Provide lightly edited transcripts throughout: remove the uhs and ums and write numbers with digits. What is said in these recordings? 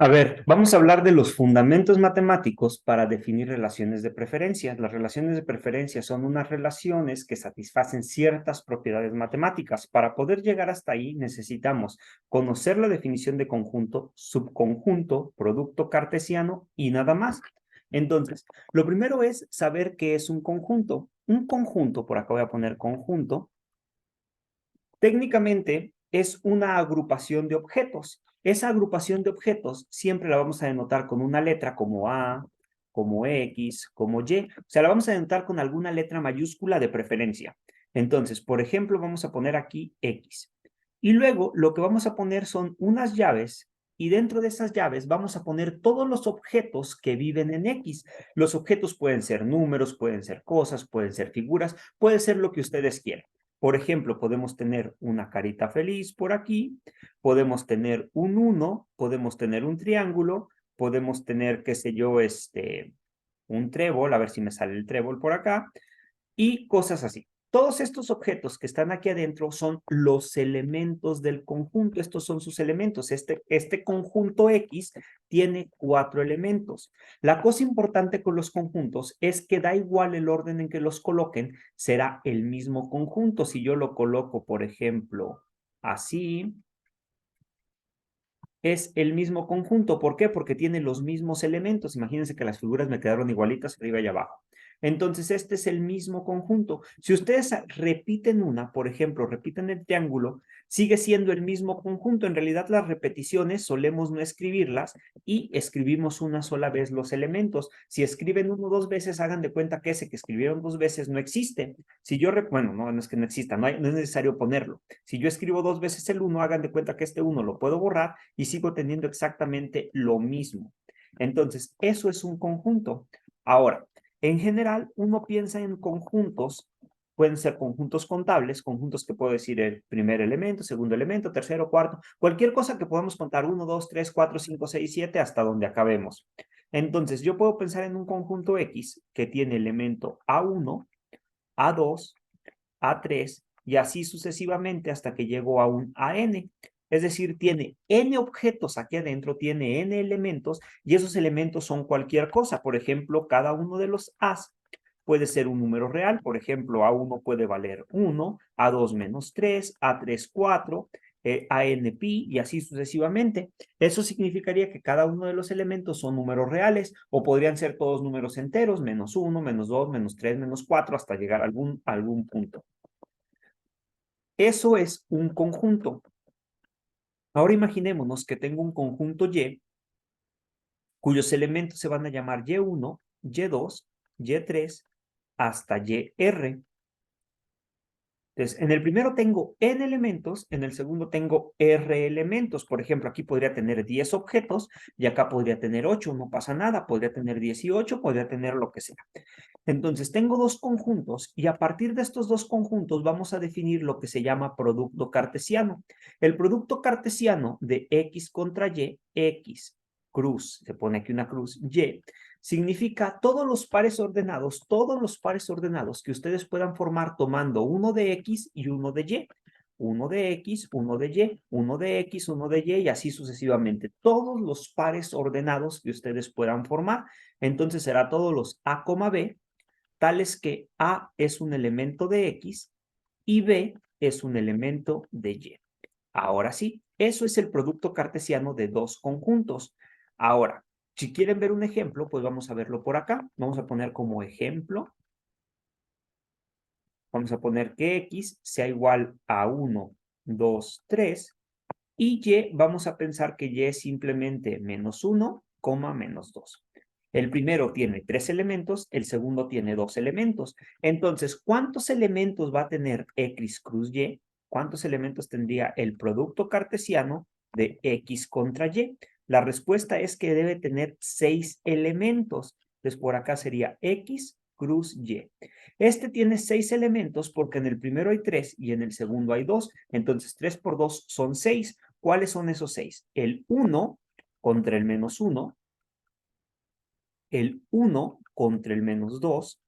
A ver, vamos a hablar de los fundamentos matemáticos para definir relaciones de preferencia. Las relaciones de preferencia son unas relaciones que satisfacen ciertas propiedades matemáticas. Para poder llegar hasta ahí necesitamos conocer la definición de conjunto, subconjunto, producto cartesiano y nada más. Entonces, lo primero es saber qué es un conjunto. Un conjunto, por acá voy a poner conjunto, técnicamente es una agrupación de objetos. Esa agrupación de objetos siempre la vamos a denotar con una letra como A, como X, como Y. O sea, la vamos a denotar con alguna letra mayúscula de preferencia. Entonces, por ejemplo, vamos a poner aquí X. Y luego lo que vamos a poner son unas llaves y dentro de esas llaves vamos a poner todos los objetos que viven en X. Los objetos pueden ser números, pueden ser cosas, pueden ser figuras, puede ser lo que ustedes quieran. Por ejemplo, podemos tener una carita feliz por aquí, podemos tener un 1, podemos tener un triángulo, podemos tener, qué sé yo, un trébol, a ver si me sale el trébol por acá, y cosas así. Todos estos objetos que están aquí adentro son los elementos del conjunto. Estos son sus elementos. Este conjunto X tiene 4 elementos. La cosa importante con los conjuntos es que da igual el orden en que los coloquen, será el mismo conjunto. Si yo lo coloco, por ejemplo, así, es el mismo conjunto. ¿Por qué? Porque tiene los mismos elementos. Imagínense que las figuras me quedaron igualitas arriba y abajo. Entonces, este es el mismo conjunto. Si ustedes repiten una, por ejemplo, repiten el triángulo, sigue siendo el mismo conjunto. En realidad, las repeticiones solemos no escribirlas y escribimos una sola vez los elementos. Si escriben uno dos veces, hagan de cuenta que ese que escribieron dos veces no existe. Si yo, bueno, no es que no exista, no es necesario ponerlo. Si yo escribo dos veces el uno, hagan de cuenta que este uno lo puedo borrar y sigo teniendo exactamente lo mismo. Entonces, eso es un conjunto. Ahora, en general, uno piensa en conjuntos, pueden ser conjuntos contables, conjuntos que puedo decir el primer elemento, segundo elemento, tercero, cuarto, cualquier cosa que podamos contar, 1, 2, 3, 4, 5, 6, 7, hasta donde acabemos. Entonces, yo puedo pensar en un conjunto X que tiene elemento A1, A2, A3 y así sucesivamente hasta que llego a un AN. Es decir, tiene N objetos aquí adentro, tiene N elementos y esos elementos son cualquier cosa. Por ejemplo, cada uno de los A's puede ser un número real. Por ejemplo, A1 puede valer 1, A2 menos 3, A3 4, AN pi y así sucesivamente. Eso significaría que cada uno de los elementos son números reales o podrían ser todos números enteros, menos 1, menos 2, menos 3, menos 4 hasta llegar a algún punto. Eso es un conjunto. Ahora imaginémonos que tengo un conjunto Y cuyos elementos se van a llamar Y1, Y2, Y3 hasta YR. Entonces, en el primero tengo N elementos, en el segundo tengo R elementos. Por ejemplo, aquí podría tener 10 objetos y acá podría tener 8, no pasa nada. Podría tener 18, podría tener lo que sea. Entonces, tengo dos conjuntos y a partir de estos dos conjuntos vamos a definir lo que se llama producto cartesiano. El producto cartesiano de X contra Y, X, cruz, se pone aquí una cruz, Y, significa todos los pares ordenados que ustedes puedan formar tomando uno de X y uno de Y. Uno de X, uno de Y, uno de X, uno de Y así sucesivamente. Todos los pares ordenados que ustedes puedan formar. Entonces será todos los A, B, tales que A es un elemento de X y B es un elemento de Y. Ahora sí, eso es el producto cartesiano de dos conjuntos. Ahora, si quieren ver un ejemplo, pues vamos a verlo por acá. Vamos a poner como ejemplo, vamos a poner que X sea igual a 1, 2, 3 y Y vamos a pensar que Y es simplemente menos 1, menos 2. El primero tiene 3 elementos, el segundo tiene 2 elementos. Entonces, ¿cuántos elementos va a tener X cruz Y? ¿Cuántos elementos tendría el producto cartesiano de X contra Y? La respuesta es que debe tener 6 elementos. Entonces, por acá sería X cruz Y. Este tiene 6 elementos porque en el primero hay 3 y en el segundo hay 2. Entonces, 3 por 2 son 6. ¿Cuáles son esos 6? El 1 contra el menos 1, el 1 contra el menos 2,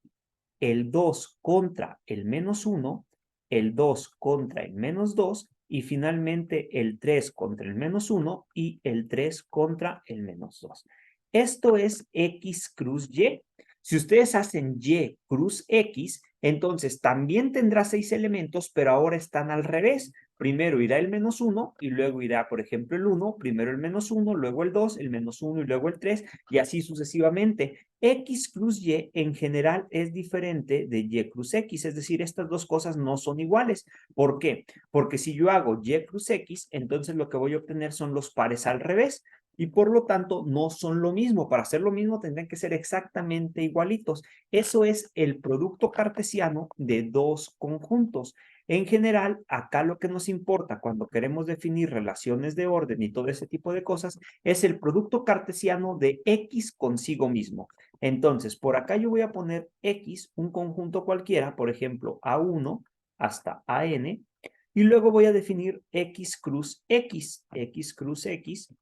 el 2 contra el menos 1, el 2 contra el menos 2 y finalmente el 3 contra el menos 1 y el 3 contra el menos 2. Esto es X cruz Y. Si ustedes hacen Y cruz X, entonces también tendrá 6 elementos, pero ahora están al revés. Primero irá el menos 1 y luego irá, por ejemplo, el 1, primero el menos 1, luego el 2, el menos 1 y luego el 3, y así sucesivamente. X cruz Y en general es diferente de Y cruz X, es decir, estas dos cosas no son iguales. ¿Por qué? Porque si yo hago Y cruz X, entonces lo que voy a obtener son los pares al revés y por lo tanto no son lo mismo. Para hacer lo mismo tendrían que ser exactamente igualitos. Eso es el producto cartesiano de dos conjuntos. En general, acá lo que nos importa cuando queremos definir relaciones de orden y todo ese tipo de cosas es el producto cartesiano de X consigo mismo. Entonces, por acá yo voy a poner X, un conjunto cualquiera, por ejemplo, A1 hasta AN, y luego voy a definir X cruz X, X cruz X,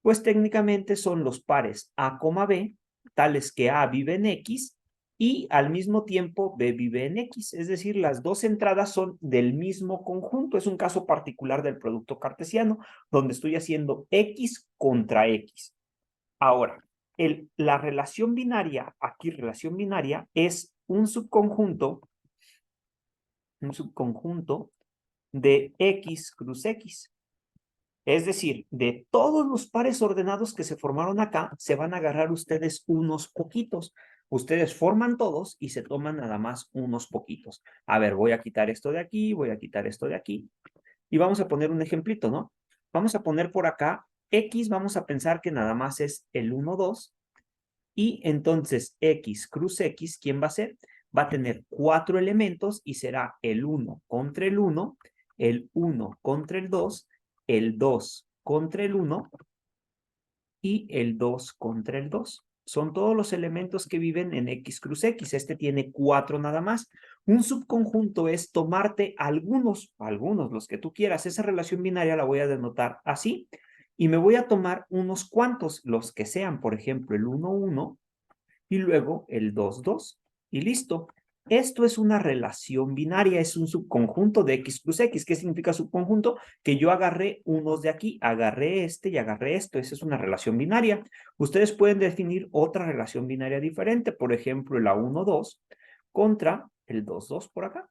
pues técnicamente son los pares A, B, tales que A vive en X y al mismo tiempo B vive en X, es decir, las dos entradas son del mismo conjunto. Es un caso particular del producto cartesiano, donde estoy haciendo X contra X. Ahora, la relación binaria, aquí relación binaria, es un subconjunto de X cruz X. Es decir, de todos los pares ordenados que se formaron acá, se van a agarrar ustedes unos poquitos. Ustedes forman todos y se toman nada más unos poquitos. A ver, voy a quitar esto de aquí, voy a quitar esto de aquí. Y vamos a poner un ejemplito, ¿no? Vamos a poner por acá X, vamos a pensar que nada más es el 1, 2. Y entonces X cruz X, ¿quién va a ser? Va a tener 4 elementos y será el 1 contra el 1, el 1 contra el 2 contra el 1 y el 2 contra el 2. Son todos los elementos que viven en X cruz X. Este tiene 4 nada más. Un subconjunto es tomarte algunos, los que tú quieras. Esa relación binaria la voy a denotar así. Y me voy a tomar unos cuantos, los que sean, por ejemplo, el 1, 1 y luego el 2, 2. Y listo. Esto es una relación binaria, es un subconjunto de X plus X. ¿Qué significa subconjunto? Que yo agarré unos de aquí, agarré este y agarré esto. Esa es una relación binaria. Ustedes pueden definir otra relación binaria diferente, por ejemplo, la 1, 2 contra el 2, 2 por acá.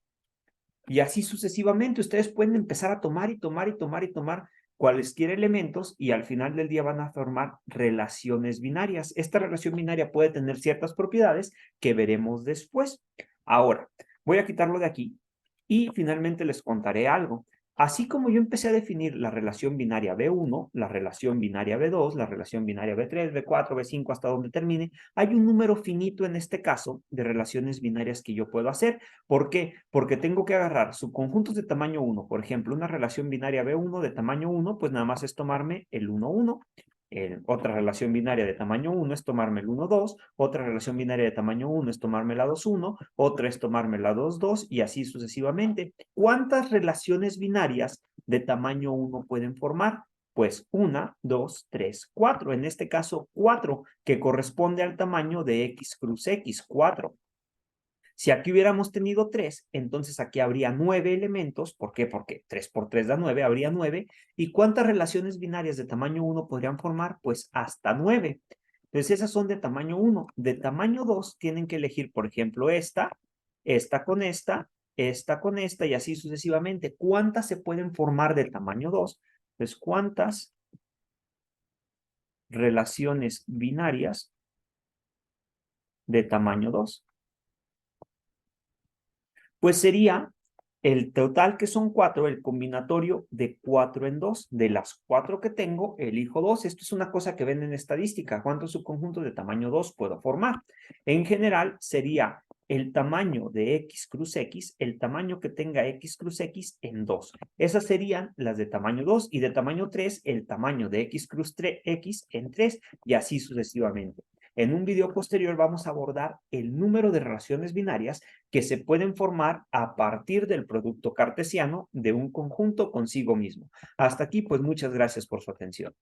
Y así sucesivamente, ustedes pueden empezar a tomar y tomar y tomar y tomar cualesquiera elementos y al final del día van a formar relaciones binarias. Esta relación binaria puede tener ciertas propiedades que veremos después. Ahora, voy a quitarlo de aquí y finalmente les contaré algo. Así como yo empecé a definir la relación binaria B1, la relación binaria B2, la relación binaria B3, B4, B5, hasta donde termine, hay un número finito en este caso de relaciones binarias que yo puedo hacer. ¿Por qué? Porque tengo que agarrar subconjuntos de tamaño 1. Por ejemplo, una relación binaria B1 de tamaño 1, pues nada más es tomarme el 1, 1. Otra relación binaria de tamaño 1 es tomarme el 1, 2. Otra relación binaria de tamaño 1 es tomarme la 2, 1. Otra es tomarme la 2, 2 y así sucesivamente. ¿Cuántas relaciones binarias de tamaño 1 pueden formar? Pues 1, 2, 3, 4. En este caso, 4, que corresponde al tamaño de X cruz X, 4. Si aquí hubiéramos tenido 3, entonces aquí habría 9 elementos. ¿Por qué? Porque 3 por 3 da 9, habría 9. ¿Y cuántas relaciones binarias de tamaño 1 podrían formar? Pues hasta 9. Entonces esas son de tamaño 1. De tamaño 2 tienen que elegir, por ejemplo, esta con esta con esta y así sucesivamente. ¿Cuántas se pueden formar de tamaño 2? Pues ¿cuántas relaciones binarias de tamaño 2? Pues sería el total, que son 4, el combinatorio de 4 en 2. De las 4 que tengo, elijo 2. Esto es una cosa que ven en estadística. ¿Cuántos subconjuntos de tamaño 2 puedo formar? En general, sería el tamaño de X cruz X, el tamaño que tenga X cruz X en 2. Esas serían las de tamaño 2 y de tamaño 3, el tamaño de X cruz X en 3 y así sucesivamente. En un video posterior vamos a abordar el número de relaciones binarias que se pueden formar a partir del producto cartesiano de un conjunto consigo mismo. Hasta aquí, pues muchas gracias por su atención.